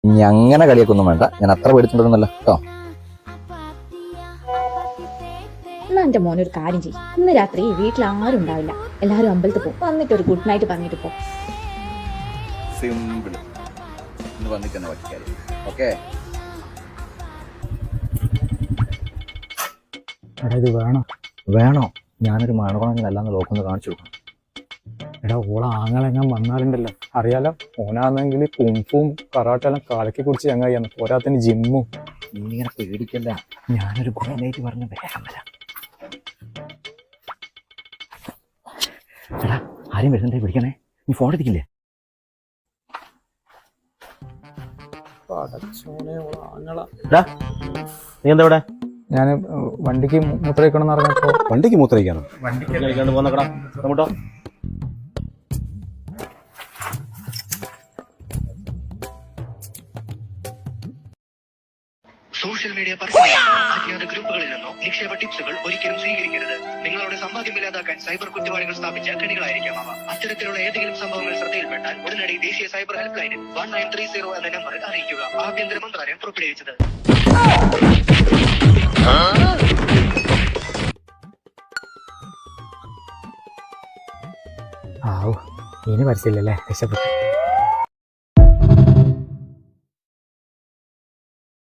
ഇനി അങ്ങനെ കളിയൊക്കെ വേണ്ട, ഞാൻ അത്ര പേടിച്ചിട്ടുണ്ടെന്നല്ല കേട്ടോ. എന്നാ എന്റെ മോനൊരു കാര്യം ചെയ്യും, ഇന്ന് രാത്രി വീട്ടിൽ ആരും ഉണ്ടാവില്ല, എല്ലാരും അമ്പലത്തിൽ പോകും, വന്നിട്ട് ഒരു ഗുഡ് നൈറ്റ് പറഞ്ഞിട്ട് പോ. സിമ്പിൾ. ഇന്ന് വന്നിട്ട് തന്നെ ബാക്കി കാര്യം. ഓക്കെ. എടാ ഇത് വേണോ? ഞാനൊരു മണകുളം നല്ലാന്ന് ലോക്കൊന്ന് കാണിച്ചു കൊടുക്കണം. എടാ ഓളെ ആങ്ങളെങ്ങാൻ വന്നാലുണ്ടല്ലോ അറിയാലോ, ഓനാണെങ്കിൽ കുംഫും കറാട്ടെല്ലാം കാലക്കി കുടിച്ച് ചങ്ങായിയാണ്, പോരാത്തിന് ജിമ്മും. ഇങ്ങനെ പേടിക്കല്ല, ഞാനൊരു ഗുഡ് നൈറ്റ് പറഞ്ഞ് വേഗം വരാം. എടാ ആരും വരുന്നുണ്ടേ, പിടിക്കണേ. നീ ഫോൺ എടുത്തില്ലേ? നീ എന്താ ഇവിടെ? ഞാൻ വണ്ടിക്ക് മൂത്രയിക്കണം എന്ന് പറഞ്ഞപ്പോ. വണ്ടിക്ക് മൂത്രയിക്കാനോ? വണ്ടിക്ക് പോന്നക്കടാ അങ്ങോട്ടോ. സോഷ്യൽ മീഡിയ അജ്ഞാത ഗ്രൂപ്പുകളിൽ നിന്നോ നിക്ഷേപ ടിപ്സുകൾ ഒരിക്കലും സ്വീകരിക്കരുത്. നിങ്ങളുടെ സമ്പാദ്യം ഇല്ലാതാക്കാൻ സൈബർ കുറ്റവാളികൾ സ്ഥാപിച്ച കെണികളായിരിക്കാം അവ. അത്തരത്തിലുള്ള ഏതെങ്കിലും സംഭവങ്ങൾ ശ്രദ്ധയിൽപ്പെട്ടാൽ ഉടനടി ദേശീയ സൈബർ ഹെൽപ്പ് ലൈനിൽ 1930 എന്ന നമ്പറിൽ അറിയിക്കുക. ആഭ്യന്തര മന്ത്രാലയം പുറപ്പെടുവിച്ചത്. ഇനി പരസ്യമില്ലല്ലേ, രക്ഷപ്പെട്ടു.